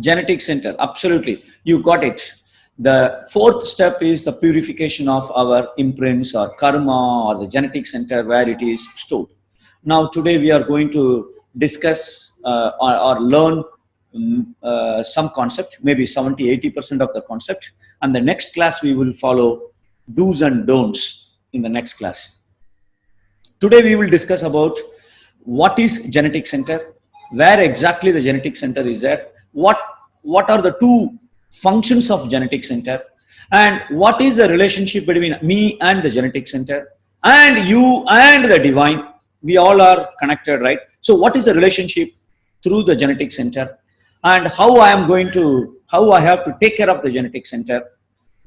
Genetic center, absolutely. You got it. The fourth step is the purification of our imprints or karma or the genetic center where it is stored. Now, today we are going to discuss or learn some concept, maybe 70–80% of the concept. And the next class we will follow do's and don'ts in the next class. Today we will discuss about what is genetic center, where exactly the genetic center is there, what are the two functions of genetic center, and what is the relationship between me and the genetic center, and you and the divine. We all are connected, right? So what is the relationship through the genetic center, and how I have to take care of the genetic center,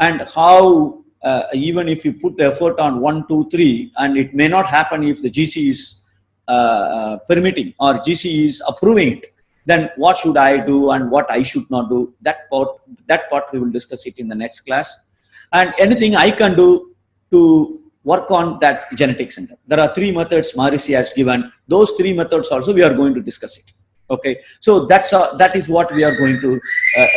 and how even if you put the effort on 1, 2, 3, and it may not happen if the GC is permitting or GC is approving it, then what should I do and what I should not do? That part we will discuss it in the next class. And anything I can do to work on that genetic center. There are 3 methods Maharishi has given. Those 3 methods also we are going to discuss it. Okay, so that is what we are going to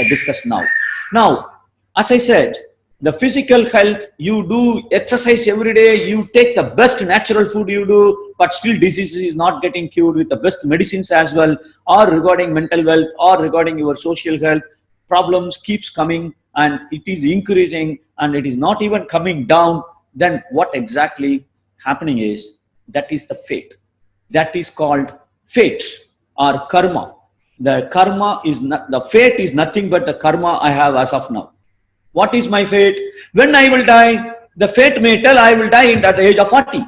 discuss now. Now, as I said, the physical health, you do exercise every day, you take the best natural food you do, but still disease is not getting cured with the best medicines as well, or regarding mental health or regarding your social health, problems keeps coming and it is increasing and it is not even coming down. Then what exactly happening is, that is the fate. That is called fate or karma. The karma is not, the fate is nothing but the karma I have as of now. What is my fate? When I will die, the fate may tell I will die at the age of 40.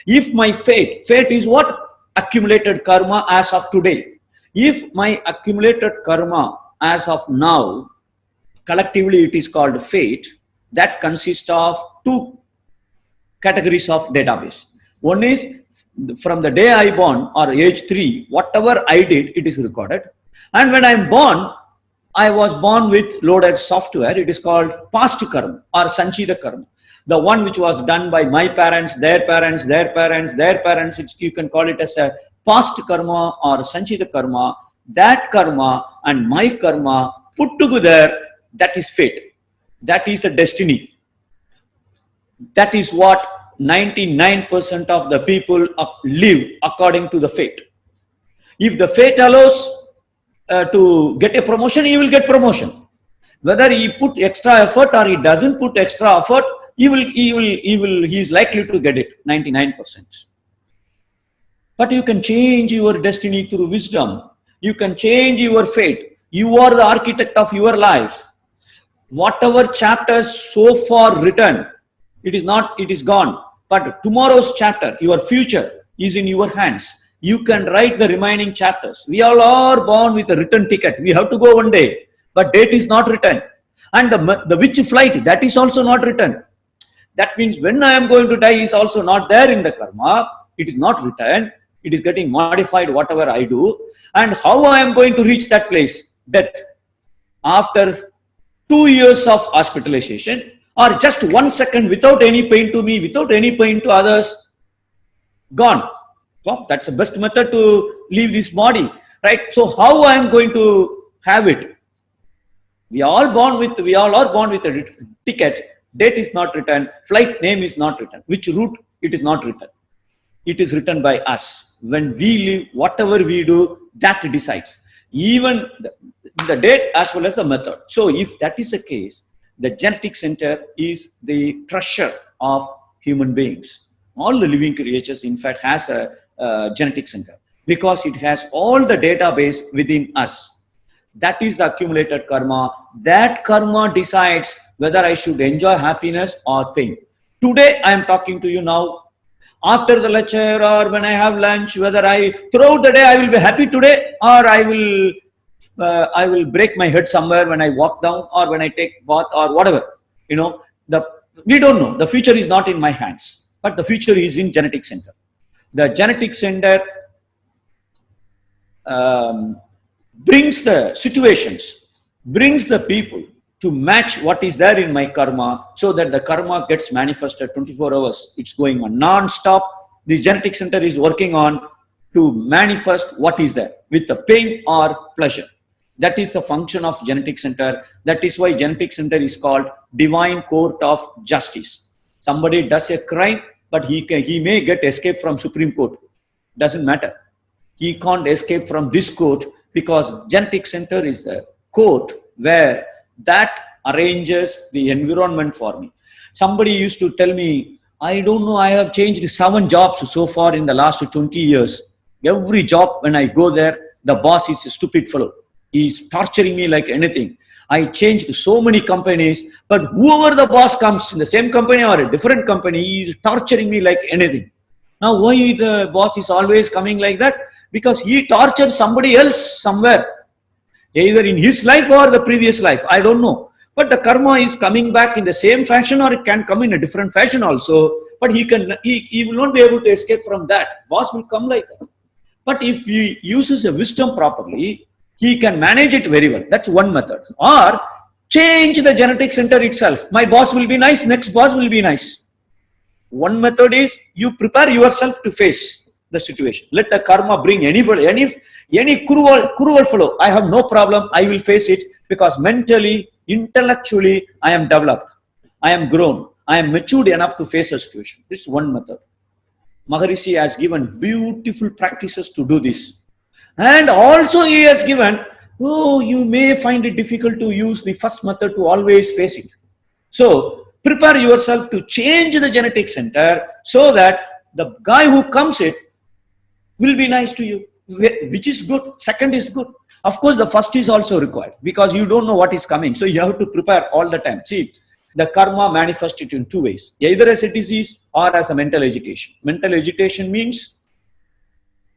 If my fate is what? Accumulated karma as of today. If my accumulated karma as of now, collectively it is called fate, that consists of 2 categories of database. One is from the day I born or age 3, whatever I did, it is recorded. And when I am born, I was born with loaded software. It is called past karma or sanchita karma. The one which was done by my parents, their parents, their parents, their parents. You can call it as a past karma or sanchita karma. That karma and my karma put together, that is fate. That is the destiny. That is what 99% of the people live according to the fate. If the fate allows to get a promotion, he will get promotion. Whether he put extra effort or he doesn't put extra effort, he is likely to get it, 99%. But you can change your destiny through wisdom. You can change your fate. You are the architect of your life. Whatever chapters so far written, it is gone. But tomorrow's chapter, your future, is in your hands. You can write the remaining chapters. We all are born with a written ticket. We have to go one day, but date is not written. And the which flight, that is also not written. That means when I am going to die is also not there in the karma. It is not written. It is getting modified whatever I do. And how I am going to reach that place, death. After 2 years of hospitalization or just 1 second without any pain to me, without any pain to others, gone. Well, that's the best method to leave this body, right? So how I am going to have it? We are all born with a ticket. Date is not written. Flight name is not written. Which route, it is not written. It is written by us. When we live, whatever we do, that decides. Even the date as well as the method. So if that is the case, the genetic center is the treasure of human beings. All the living creatures, in fact, has a genetic center because it has all the database within us. That is the accumulated karma. That karma decides whether I should enjoy happiness or pain. Today, I am talking to you now. After the lecture or when I have lunch, whether throughout the day I will be happy today or I will break my head somewhere when I walk down or when I take bath or whatever. We don't know. The future is not in my hands, but the future is in genetic center. The genetic center brings the situations, brings the people to match what is there in my karma so that the karma gets manifested 24 hours. It's going on non-stop. The genetic center is working on to manifest what is there with the pain or pleasure. That is the function of genetic center. That is why genetic center is called divine court of justice. Somebody does a crime, but he may get escape from Supreme Court. Doesn't matter. He can't escape from this court because genetic center is the court where that arranges the environment for me. Somebody used to tell me, I don't know, I have changed 7 jobs so far in the last 20 years. Every job, when I go there, the boss is a stupid fellow. He's torturing me like anything. I changed so many companies, but whoever the boss comes in the same company or a different company, he is torturing me like anything. Now, why the boss is always coming like that? Because he tortured somebody else somewhere, either in his life or the previous life. I don't know. But the karma is coming back in the same fashion, or it can come in a different fashion also. But he will not be able to escape from that. Boss will come like that. But if he uses a wisdom properly, he can manage it very well. That's one method. Or change the genetic center itself. My boss will be nice, next boss will be nice. One method is you prepare yourself to face the situation. Let the karma bring any cruel fellow. I have no problem. I will face it because mentally, intellectually, I am developed. I am grown. I am matured enough to face a situation. This is one method. Maharishi has given beautiful practices to do this. And also he has given, you may find it difficult to use the first method to always face it. So prepare yourself to change the genetic center so that the guy who comes in will be nice to you, which is good. Second is good. Of course, the first is also required because you don't know what is coming. So you have to prepare all the time. See, the karma manifests it in 2 ways, either as a disease or as a mental agitation. Mental agitation means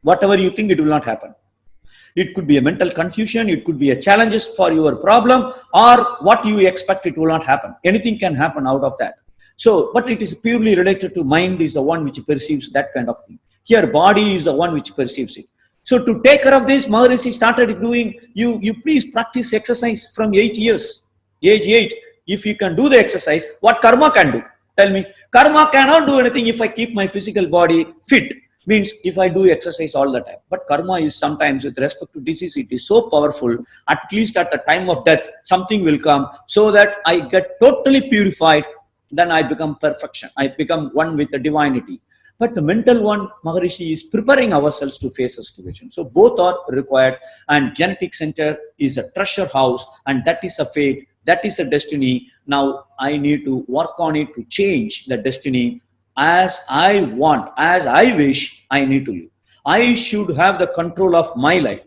whatever you think, it will not happen. It could be a mental confusion, it could be a challenges for your problem, or what you expect, it will not happen. Anything can happen out of that. So, but it is purely related to mind is the one which perceives that kind of thing. Here, body is the one which perceives it. So to take care of this, Maharishi started doing, you please practice exercise from 8 years. Age 8, if you can do the exercise, what karma can do? Tell me. Karma cannot do anything if I keep my physical body fit. Means if I do exercise all the time. But karma is sometimes, with respect to disease, it is so powerful, at least at the time of death, something will come so that I get totally purified, then I become perfection. I become one with the divinity. But the mental one, Maharishi is preparing ourselves to face a situation. So both are required, and genetic center is a treasure house, and that is a fate, that is a destiny. Now I need to work on it to change the destiny as I want, as I wish I need to live. I should have the control of my life.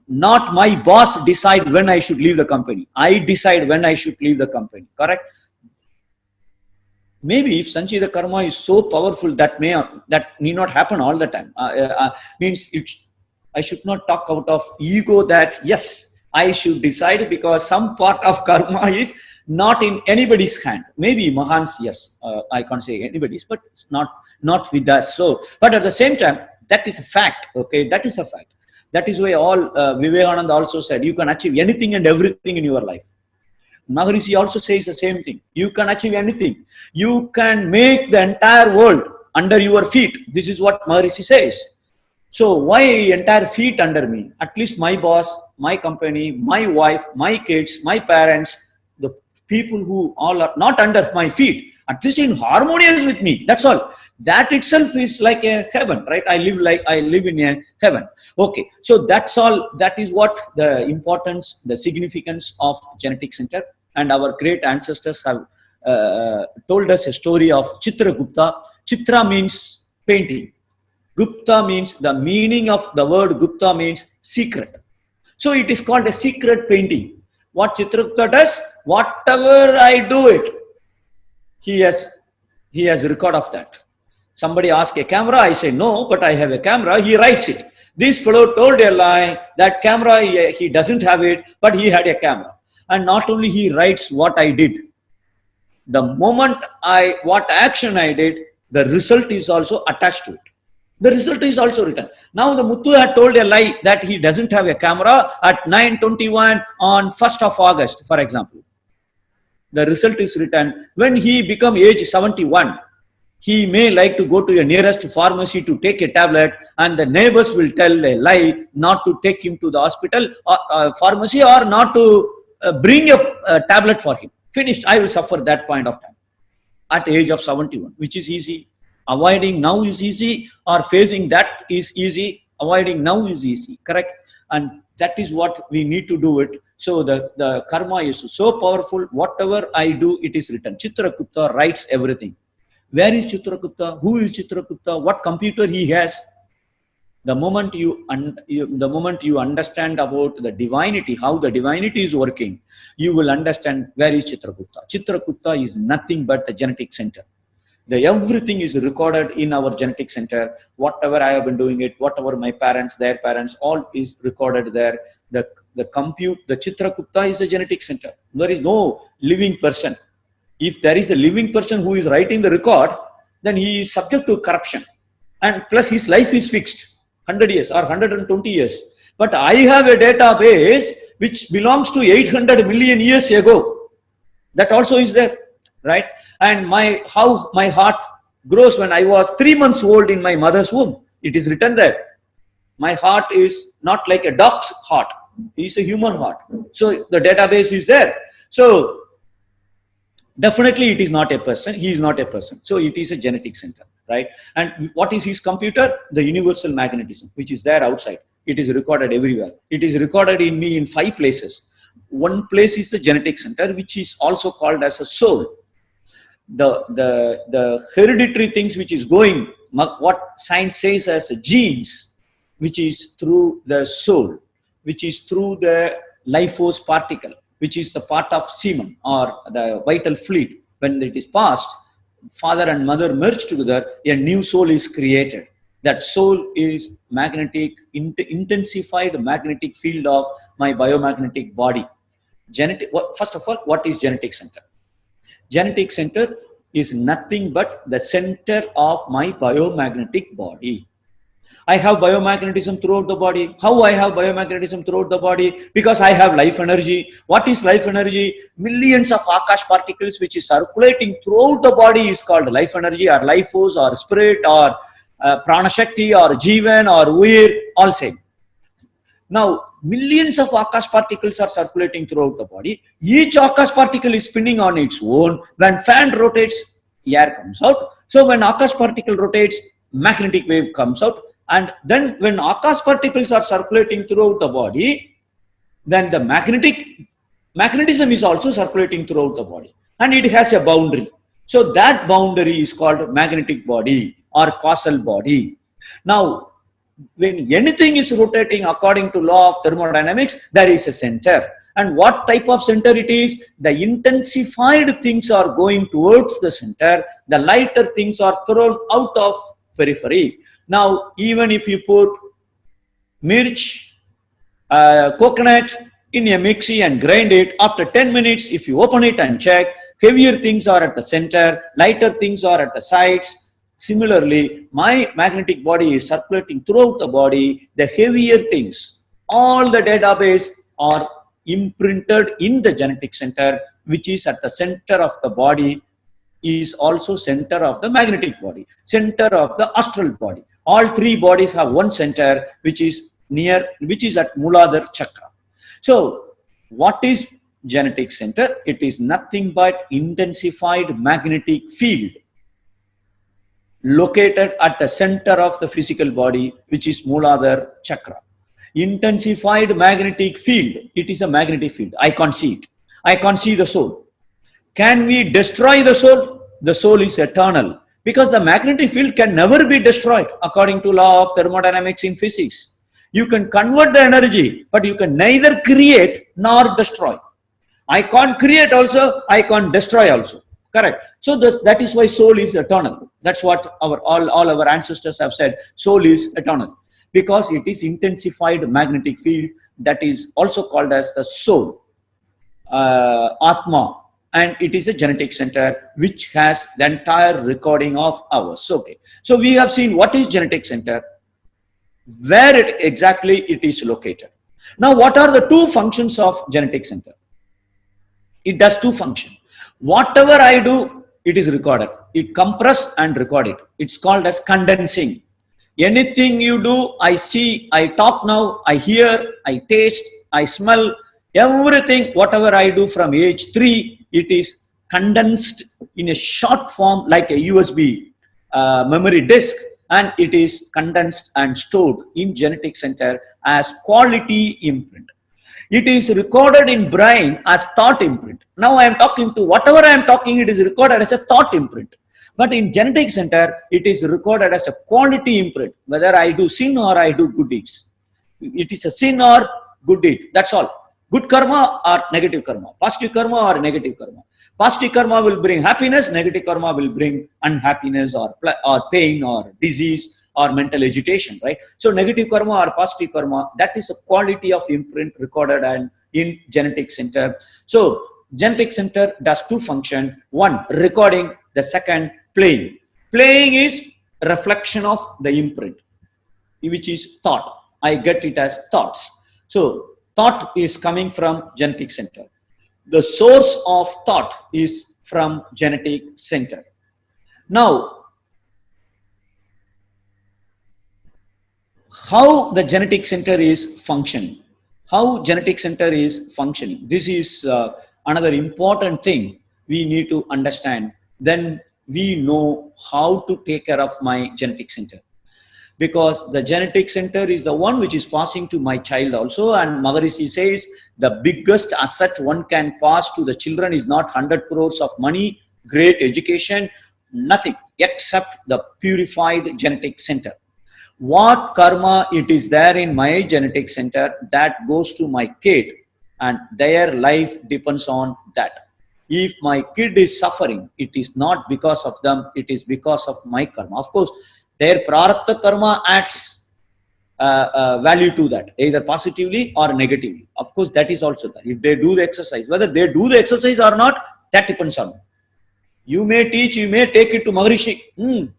Not my boss decide when I should leave the company. I decide when I should leave the company. Correct? Maybe if Sanchita karma is so powerful that need not happen all the time. Means I should not talk out of ego that yes, I should decide, because some part of karma is not in anybody's hand. Maybe Mahans, yes, I can't say anybody's, but it's not with us. So, but at the same time, that is a fact. Okay, that is a fact. That is why all Vivekananda also said, you can achieve anything and everything in your life. Maharishi also says the same thing. You can achieve anything. You can make the entire world under your feet. This is what Maharishi says. So why entire feet under me? At least my boss, my company, my wife, my kids, my parents, the people who all are not under my feet, at least in harmonious with me. That's all. That itself is like a heaven, right? I live in a heaven. Okay. So that's all. That is what the importance, the significance of genetic center. And our great ancestors have told us a story of Chitragupta. Chitra means painting. Gupta means, the meaning of the word Gupta means secret. So it is called a secret painting. What Chitragupta does, whatever I do it, he has record of that. Somebody asks a camera, I say no, but I have a camera. He writes it. This fellow told a lie, that camera, he doesn't have it, but he had a camera. And not only he writes what I did, the moment what action I did, the result is also attached to it. The result is also written. Now the Muthu had told a lie that he doesn't have a camera at 9:21 on 1st of August, for example. The result is written when he become age 71. He may like to go to a nearest pharmacy to take a tablet, and the neighbors will tell a lie not to take him to the hospital or pharmacy, or not to bring a tablet for him. Finished. I will suffer that point of time at the age of 71, which is easy. Avoiding now is easy, or facing that is easy. Avoiding now is easy, correct? And that is what we need to do it. So the karma is so powerful. Whatever I do, it is written. Chitragupta writes everything. Where is Chitragupta? Who is Chitragupta? What computer he has? The moment you understand about the divinity, how the divinity is working, you will understand where is Chitragupta. Chitragupta is nothing but a genetic center. Everything is recorded in our genetic center. Whatever I have been doing it, whatever my parents, their parents, all is recorded there. The Chitragupta is a genetic center. There is no living person. If there is a living person who is writing the record, then he is subject to corruption. And plus his life is fixed, 100 years or 120 years. But I have a database which belongs to 800 million years ago. That also is there, right? And how my heart grows when I was 3 months old in my mother's womb. It is written there. My heart is not like a dog's heart. It is a human heart. So the database is there. So definitely it is not a person. He is not a person. So it is a genetic center, right? And what is his computer? The universal magnetism, which is there outside. It is recorded everywhere. It is recorded in me in 5 places. One place is the genetic center, which is also called as a soul. The hereditary things which is going, what science says as genes, which is through the soul, which is through the life force particle, which is the part of semen or the vital fluid. When it is passed, father and mother merge together, a new soul is created. That soul is magnetic, intensified magnetic field of my biomagnetic body. First of all, what is genetic center? Genetic center is nothing but the center of my biomagnetic body. I have biomagnetism throughout the body. How I have biomagnetism throughout the body? Because I have life energy. What is life energy? Millions of Akash particles which is circulating throughout the body is called life energy or life force or spirit or prana shakti or jivan or uir, all same. Now, millions of Akash particles are circulating throughout the body. Each Akash particle is spinning on its own. When fan rotates, air comes out. So when Akash particle rotates, magnetic wave comes out. And then when Akash particles are circulating throughout the body, then the magnetism is also circulating throughout the body. And it has a boundary. So that boundary is called magnetic body or causal body. Now, when anything is rotating according to law of thermodynamics, there is a center. And what type of center it is? The intensified things are going towards the center. The lighter things are thrown out of periphery. Now, even if you put mirch, coconut in a mixie and grind it, after 10 minutes, if you open it and check, heavier things are at the center, lighter things are at the sides. Similarly, my magnetic body is circulating throughout the body. The heavier things, all the database are imprinted in the genetic center, which is at the center of the body, is also center of the magnetic body, center of the astral body. All 3 bodies have one center, which is at Muladhara chakra. So, what is genetic center? It is nothing but intensified magnetic field located at the center of the physical body, which is Muladhara chakra. Intensified magnetic field. It is a magnetic field. I can't see it. I can't see the soul. Can we destroy the soul? The soul is eternal, because the magnetic field can never be destroyed according to law of thermodynamics in physics. You can convert the energy, but you can neither create nor destroy. I can't create also, I can't destroy also. Correct. So that is why soul is eternal. That's what all our ancestors have said. Soul is eternal because it is intensified magnetic field that is also called as the soul, Atma. And it is a genetic center which has the entire recording of ours. Okay. So we have seen what is genetic center, where exactly it is located. Now, what are the 2 functions of genetic center? It does 2 functions. Whatever I do, it is recorded. It compress and record it. It's called as condensing. Anything you do, I see, I talk now, I hear, I taste, I smell, everything, whatever I do from age 3, it is condensed in a short form like a USB memory disk, and it is condensed and stored in genetic center as quality imprint. It is recorded in brain as thought imprint. Now I am talking to whatever I am talking, it is recorded as a thought imprint. But in genetic center, it is recorded as a quality imprint, whether I do sin or I do good deeds. It is a sin or good deed. That's all. Good karma or negative karma. Positive karma or negative karma. Positive karma will bring happiness. Negative karma will bring unhappiness or pain or disease or mental agitation, right? So negative karma or positive karma, that is a quality of imprint recorded and in genetic center. So genetic center does two functions. One, recording. The second, playing. Playing is reflection of the imprint, which is thought. I get it as thoughts. So thought is coming from genetic center. The source of thought is from genetic center. Now, how the genetic center is functioning? How genetic center is functioning? This is another important thing we need to understand. Then we know how to take care of my genetic center. Because the genetic center is the one which is passing to my child also, and Maharishi says the biggest asset one can pass to the children is not 100 crores of money, great education, nothing except the purified genetic center. What karma it is there in my genetic center, that goes to my kid, and their life depends on that. If my kid is suffering, it is not because of them, it is because of my karma. Of course, their prarabdha karma adds value to that, either positively or negatively. Of course, that is also there. If they do the exercise, whether they do the exercise or not, that depends on them. You may teach, you may take it to Maharishi.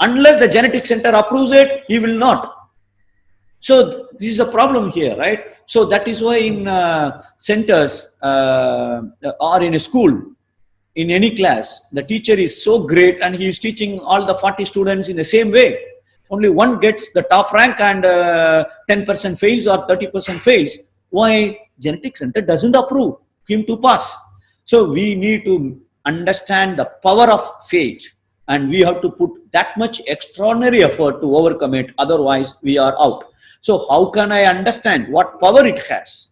Unless the genetic center approves it, he will not. So this is a problem here, right? So that is why in centers or in a school, in any class, the teacher is so great and he is teaching all the 40 students in the same way. Only one gets the top rank and 10% fails or 30% fails. Why? Genetic center doesn't approve him to pass. So we need to understand the power of faith, and we have to put that much extraordinary effort to overcome it. Otherwise, we are out. So how can I understand what power it has?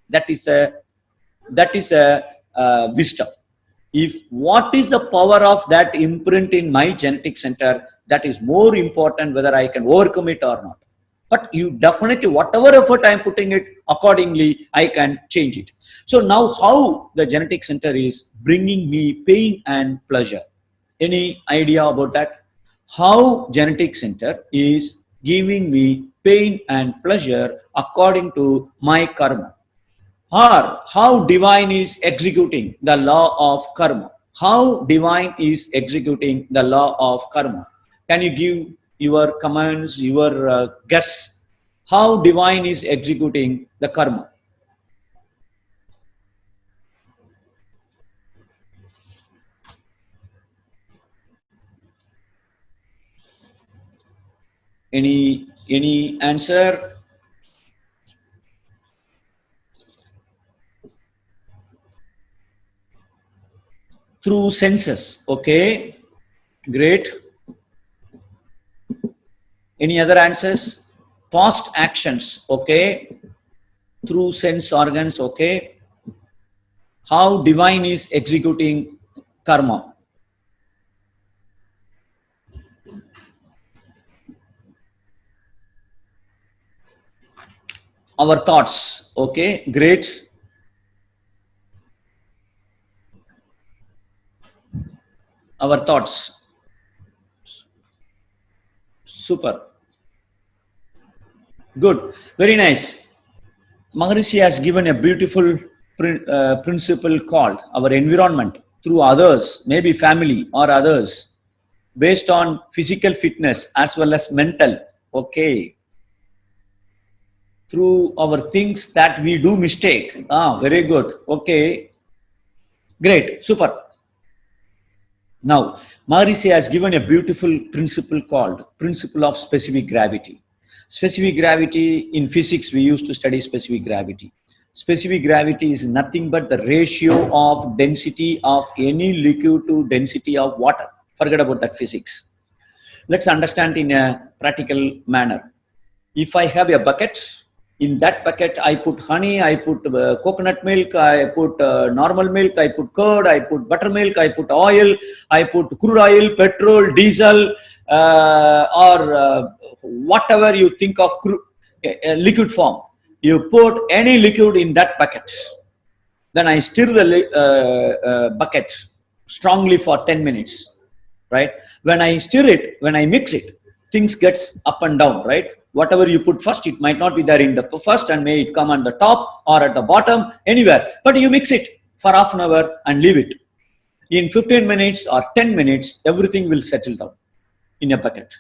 That is a wisdom. If what is the power of that imprint in my genetic center, that is more important whether I can overcome it or not. But you definitely, whatever effort I am putting it, accordingly, I can change it. So now how the genetic center is bringing me pain and pleasure? Any idea about that? How genetic center is giving me pain and pleasure according to my karma? Or how divine is executing the law of karma? How divine is executing the law of karma? Can you give your comments, your guess? How divine is executing the karma? Any answer? Through senses. Okay, great. Any other answers? Past actions. Okay, through sense organs. Okay. How divine is executing karma? Our thoughts. Okay, great. Our thoughts. Super. Good. Very nice. Maharishi has given a beautiful principle called our environment through others, maybe family or others, based on physical fitness as well as mental. Okay. Through our things that we do mistake. Very good. Okay. Great. Super. Now, Maharishi has given a beautiful principle called principle of specific gravity. Specific gravity, in physics we used to study specific gravity. Specific gravity is nothing but the ratio of density of any liquid to density of water. Forget about that physics. Let's understand in a practical manner. If I have a bucket, in that bucket I put honey, I put coconut milk, I put normal milk, I put curd, I put buttermilk, I put oil, I put crude oil, petrol, diesel, or whatever you think of liquid form. You put any liquid in that bucket. Then I stir the bucket strongly for 10 minutes, right? When I stir it, when I mix it, things gets up and down, right? Whatever you put first, it might not be there in the first and may it come on the top or at the bottom, anywhere. But you mix it for half an hour and leave it. In 15 minutes or 10 minutes, everything will settle down in a bucket.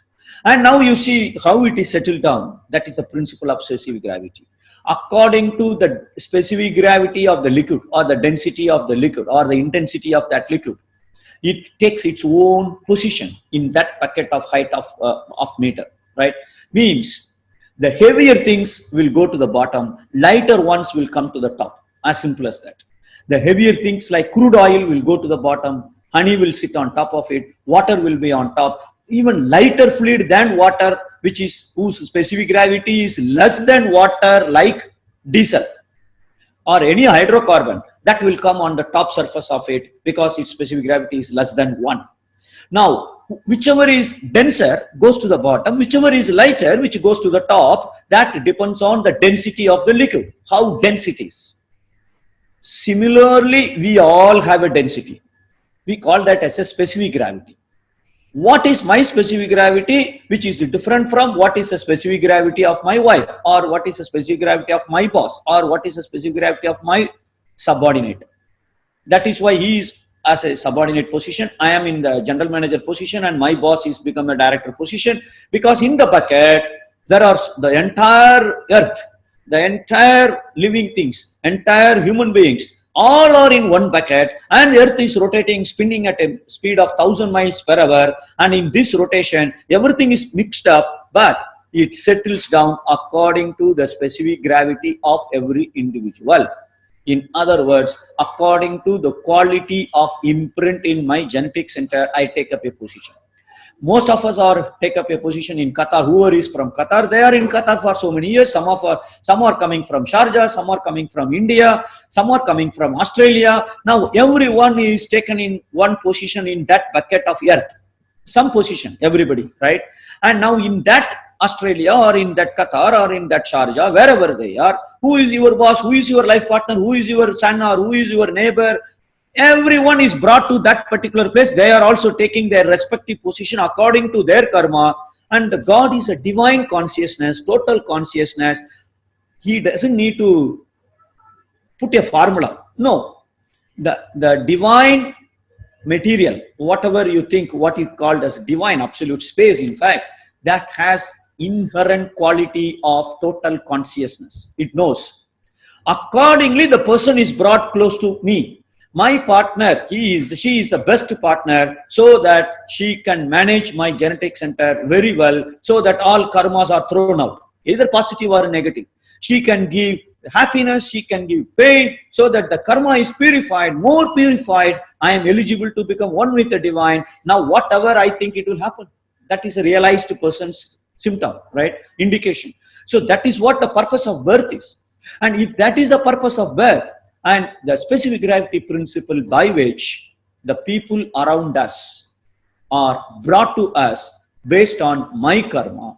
And now you see how it is settled down. That is the principle of specific gravity. According to the specific gravity of the liquid or the density of the liquid or the intensity of that liquid, it takes its own position in that bucket of height of meter, right? Means the heavier things will go to the bottom, lighter ones will come to the top. As simple as that. The heavier things like crude oil will go to the bottom, honey will sit on top of it, water will be on top. Even lighter fluid than water, whose specific gravity is less than water, like diesel or any hydrocarbon, that will come on the top surface of it because its specific gravity is less than 1. Now, whichever is denser goes to the bottom, whichever is lighter, which goes to the top, that depends on the density of the liquid, how dense it is. Similarly, we all have a density. We call that as a specific gravity. What is my specific gravity, which is different from what is the specific gravity of my wife, or what is the specific gravity of my boss, or what is the specific gravity of my subordinate? That is why he is as a subordinate position, I am in the general manager position, and my boss is become a director position, because in the bucket there are the entire earth, the entire living things, entire human beings, all are in one bucket, and earth is rotating, spinning at a speed of 1000 miles per hour, and in this rotation everything is mixed up, but it settles down according to the specific gravity of every individual. In other words, according to the quality of imprint in my genetic center, I take up a position. Most of us take up a position in Qatar. Whoever is from Qatar, they are in Qatar for so many years. Some are coming from Sharjah, some are coming from India, some are coming from Australia. Now everyone is taken in one position in that bucket of earth, some position, everybody, right? And now in that Australia or in that Qatar or in that Sharjah, wherever they are, who is your boss, who is your life partner, who is your son, or who is your neighbor? Everyone is brought to that particular place. They are also taking their respective position according to their karma. And God is a divine consciousness, total consciousness. He doesn't need to put a formula. No, the divine material, whatever you think, what is called as divine absolute space, in fact, that has inherent quality of total consciousness. It knows. Accordingly, the person is brought close to me. My partner, she is the best partner, so that she can manage my genetic center very well, so that all karmas are thrown out, either positive or negative. She can give happiness, she can give pain, so that the karma is purified, more purified. I am eligible to become one with the divine. Now, whatever I think, it will happen. That is a realized person's symptom, right? Indication. So that is what the purpose of birth is. And if that is the purpose of birth, and the specific gravity principle by which the people around us are brought to us based on my karma,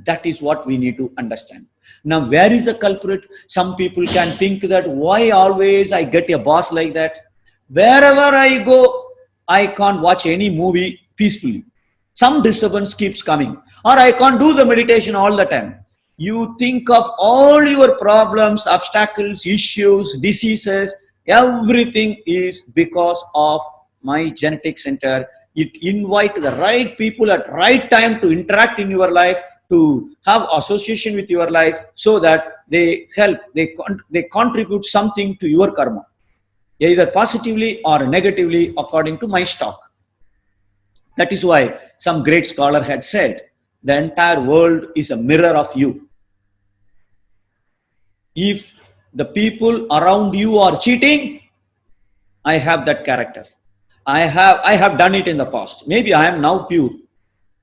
that is what we need to understand. Now, where is the culprit? Some people can think that, why always I get a boss like that? Wherever I go, I can't watch any movie peacefully. Some disturbance keeps coming, or I can't do the meditation all the time. You think of all your problems, obstacles, issues, diseases, everything is because of my genetic center. It invites the right people at right time to interact in your life, to have association with your life, so that they help, they contribute something to your karma, either positively or negatively according to my stock. That is why some great scholar had said, the entire world is a mirror of you. If the people around you are cheating, I have that character. I have done it in the past. Maybe I am now pure,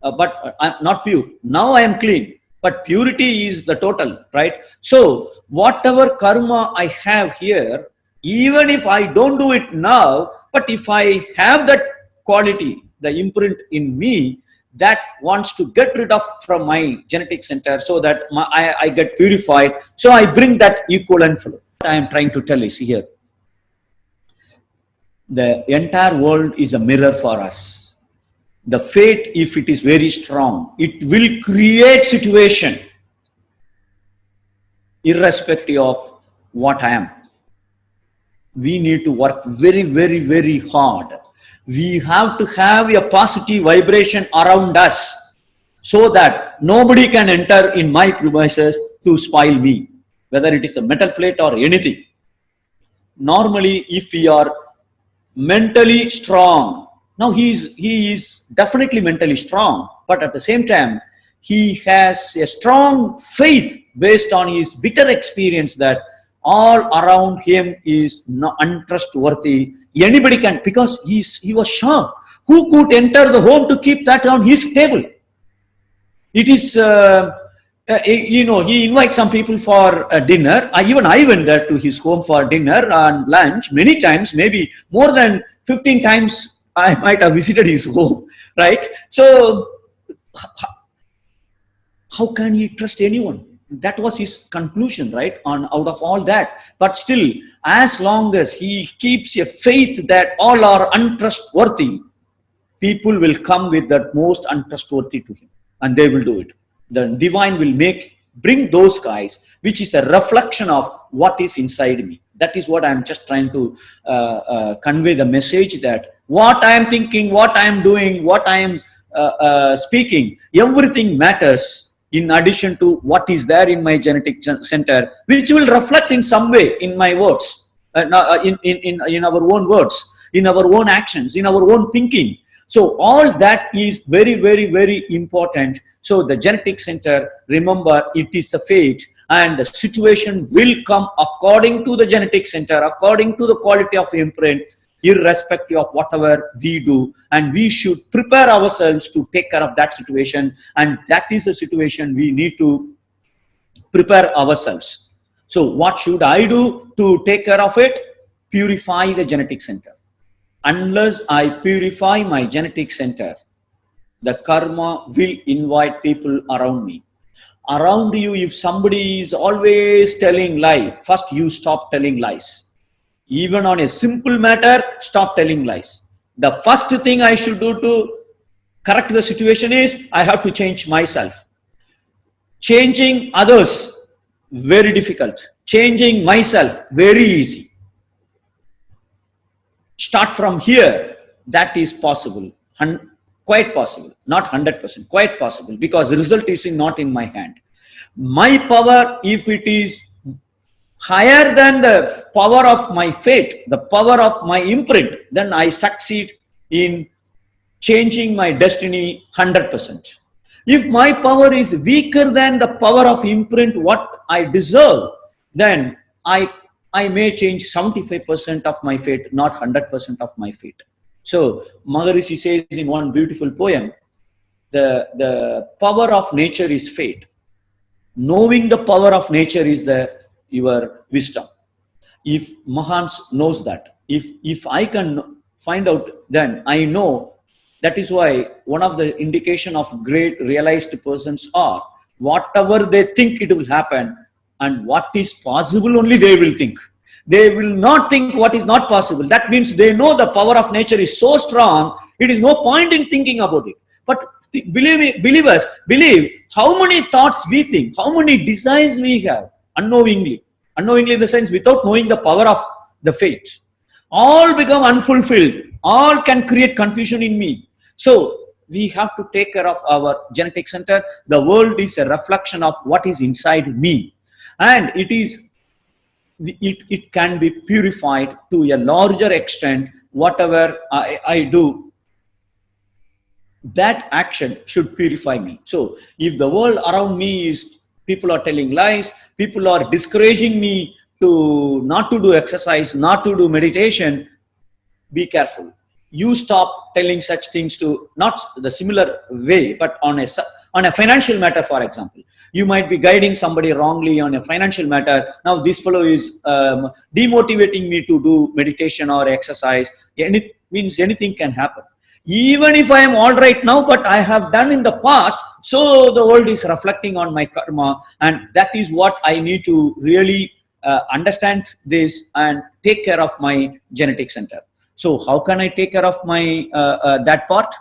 but I'm not pure. Now I am clean. But purity is the total, right? So whatever karma I have here, even if I don't do it now, but if I have that quality, the imprint in me that wants to get rid of from my genetic center, so that I get purified, so I bring that equivalent flow. What I am trying to tell is here, the entire world is a mirror for us. The fate, if it is very strong, it will create situation irrespective of what I am. We need to work very, very, very hard. We have to have a positive vibration around us so that nobody can enter in my premises to spoil me, whether it is a metal plate or anything. Normally, if we are mentally strong, now he is definitely mentally strong, but at the same time he has a strong faith based on his bitter experience that all around him is not untrustworthy. Anybody can, because he was sure who could enter the home to keep that on his table. It is you know, he invites some people for dinner. Even I went there to his home for dinner and lunch many times, maybe more than 15 times I might have visited his home, right? So how can he trust anyone? That was his conclusion, right, on out of all that. But still, as long as he keeps a faith that all are untrustworthy, people will come with that most untrustworthy to him, and they will do it. The divine will bring those guys, which is a reflection of what is inside me. That is what I'm just trying to convey the message, that what I am thinking, what I am doing, what I am speaking, everything matters in addition to what is there in my genetic center, which will reflect in some way in my words, in our own words, in our own actions, in our own thinking. So all that is very, very, very important. So the genetic center, remember, it is the fate, and the situation will come according to the genetic center, according to the quality of imprint, irrespective of whatever we do. And we should prepare ourselves to take care of that situation. And that is the situation we need to prepare ourselves. So what should I do to take care of it? Purify the genetic center. Unless I purify my genetic center, the karma will invite people around me. Around you, if somebody is always telling lie, first you stop telling lies. Even on a simple matter, stop telling lies. The first thing I should do to correct the situation is I have to change myself. Changing others, very difficult. Changing myself, very easy. Start from here. That is possible. Quite possible. Not 100%. Quite possible. Because the result is not in my hand. My power, if it is higher than the power of my fate, the power of my imprint, then I succeed in changing my destiny 100%. If my power is weaker than the power of imprint, what I deserve, then I may change 75% of my fate, not 100% of my fate. So Maharishi says in one beautiful poem, the power of nature is fate. Knowing the power of nature is your wisdom. If Mahans knows that, if I can find out, then I know. That is why one of the indication of great realized persons are, whatever they think it will happen, and what is possible only they will think. They will not think what is not possible. That means they know the power of nature is so strong, it is no point in thinking about it. But believers believe how many thoughts we think, how many desires we have unknowingly. Unknowingly in the sense without knowing the power of the fate. All become unfulfilled. All can create confusion in me. So we have to take care of our genetic center. The world is a reflection of what is inside me. And it can be purified to a larger extent, whatever I do. that action should purify me. So if the world around me is, people are telling lies, people are discouraging me to not to do exercise, not to do meditation, be careful. You stop telling such things to, not the similar way, but on a financial matter, for example. You might be guiding somebody wrongly on a financial matter. Now this fellow is demotivating me to do meditation or exercise. It means anything can happen. Even if I am all right now, but I have done in the past, so the world is reflecting on my karma, and that is what I need to really understand this and take care of my genetic center. So how can I take care of my that part?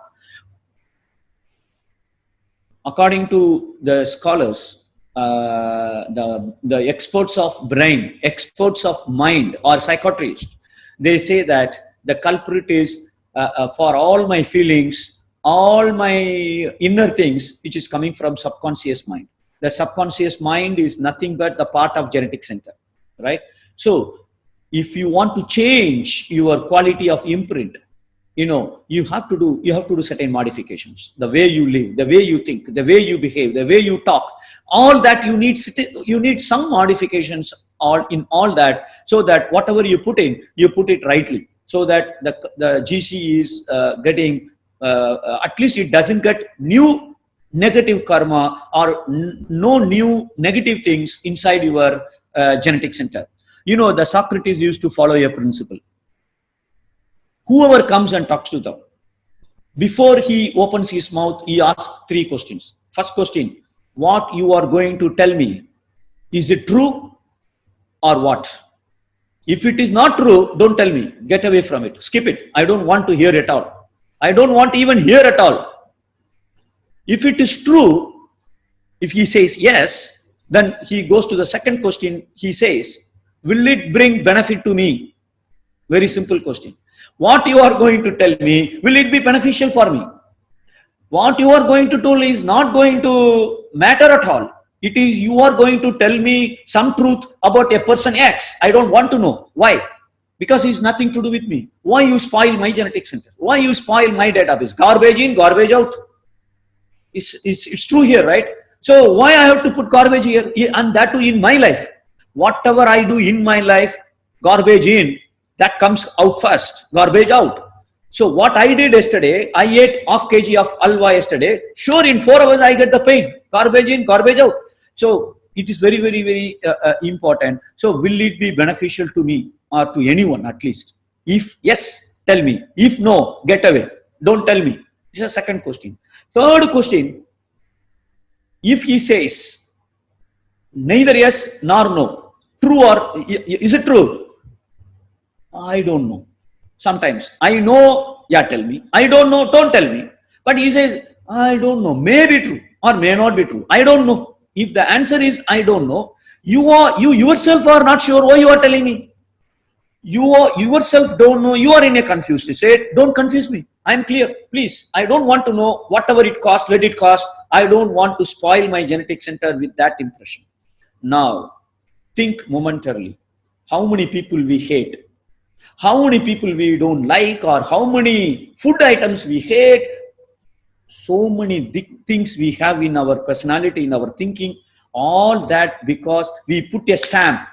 According to the scholars, the experts of brain, experts of mind, or psychiatrists, they say that the culprit is for all my feelings, all my inner things, which is coming from subconscious mind. The subconscious mind is nothing but the part of genetic center, right? So if you want to change your quality of imprint, you have to do certain modifications. The way you live, the way you think, the way you behave, the way you talk, all that you need some modifications in all that, so that whatever you put in, you put it rightly, so that the GC is getting at least it doesn't get new negative karma or no new negative things inside your genetic center. The Socrates used to follow a principle. Whoever comes and talks to them, before he opens his mouth, he asks 3 questions. First question, what you are going to tell me, is it true or what? If it is not true, don't tell me. Get away from it. Skip it. I don't want to hear at all. I don't want to even hear at all. If it is true, if he says yes, then he goes to the second question. He says, will it bring benefit to me? Very simple question. What you are going to tell me, will it be beneficial for me? What you are going to tell is not going to matter at all. It is, you are going to tell me some truth about a person X. I don't want to know. Why? Because it's nothing to do with me. Why you spoil my genetic center? Why you spoil my database? Garbage in, garbage out. It's true here, right? So why I have to put garbage here, and that too in my life? Whatever I do in my life, garbage in, that comes out first, garbage out. So what I did yesterday, I ate half kg of alwa yesterday. Sure, in 4 hours I get the pain. Garbage in, garbage out. So it is very, very, very important. So will it be beneficial to me or to anyone at least? If yes, tell me. If no, get away. Don't tell me. This is a second question. Third question, if he says neither yes nor no, true or is it true? I don't know. Sometimes I know, yeah, tell me. I don't know, don't tell me. But he says, I don't know, may be true or may not be true. I don't know. If the answer is I don't know, you yourself are not sure why you are telling me. You yourself don't know, you are in a confused state. Don't confuse me. I am clear. Please, I don't want to know. Whatever it costs, let it cost. I don't want to spoil my genetic center with that impression. Now, think momentarily. How many people we hate? How many people we don't like, or how many food items we hate? So many things we have in our personality, in our thinking, all that because we put a stamp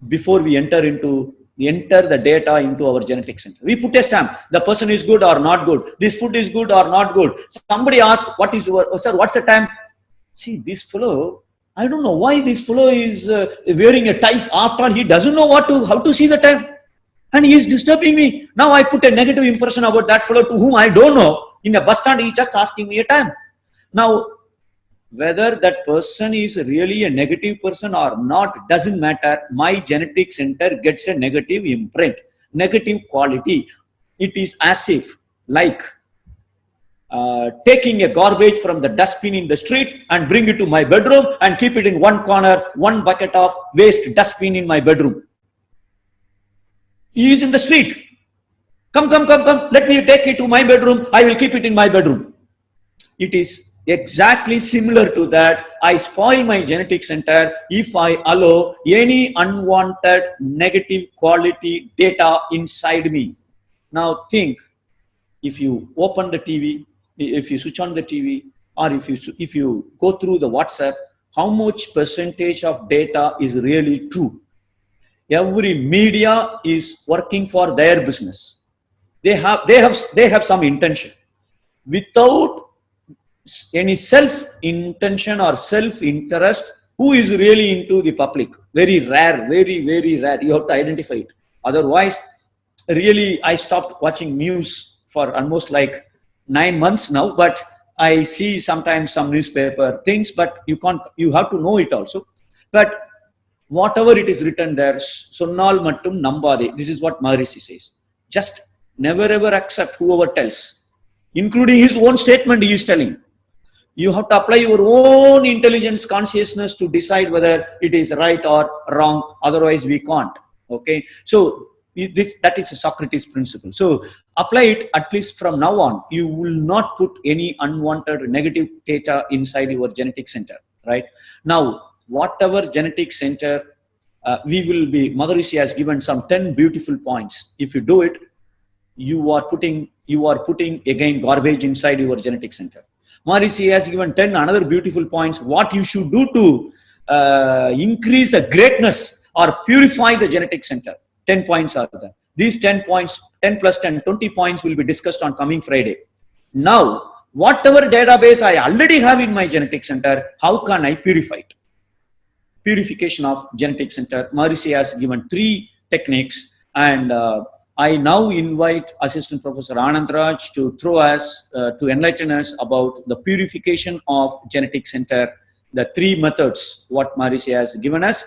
before we enter the data into our genetic center. We put a stamp. The person is good or not good. This food is good or not good. Somebody asked, what is your, sir, what's the time? See, this fellow, I don't know why this fellow is wearing a tie after he doesn't know how to see the time. And he is disturbing me. Now I put a negative impression about that fellow to whom I don't know. In a bus stand, he is just asking me a time. Now, whether that person is really a negative person or not doesn't matter. My genetic center gets a negative imprint, negative quality. It is as if like taking a garbage from the dustbin in the street and bring it to my bedroom and keep it in one corner, one bucket of waste dustbin in my bedroom. He is in the street. Come. Let me take it to my bedroom. I will keep it in my bedroom. It is exactly similar to that. I spoil my genetic center if I allow any unwanted negative quality data inside me. Now think, if you open the TV, if you switch on the TV or if you go through the WhatsApp, how much percentage of data is really true? Every media is working for their business. They have some intention. Without any self intention or self interest, who is really into the public? Very rare, very rare. You have to identify it. Otherwise, really, I stopped watching news for almost like 9 months now, but I see sometimes some newspaper things, but you have to know it also. But whatever it is written there, Sonnal Mattum Nambade, this is what Maharishi says. Just never ever accept whoever tells, including his own statement he is telling. You have to apply your own intelligence consciousness to decide whether it is right or wrong. Otherwise, we can't. Okay. So that is a Socrates principle. So apply it at least from now on. You will not put any unwanted negative data inside your genetic center. Right now, whatever genetic center Maharishi has given some 10 beautiful points. If you do it, you are putting again garbage inside your genetic center. Maharishi has given 10 another beautiful points what you should do to increase the greatness or purify the genetic center. 10 points are there. These 10 points, 10 plus 10, 20 points will be discussed on coming Friday. Now, whatever database I already have in my genetic center, how can I purify it? Purification of genetic center. Maharishi has given 3 techniques, and I now invite Assistant Professor Anandraj to enlighten us about the purification of genetic center, the 3 methods what Maharishi has given us.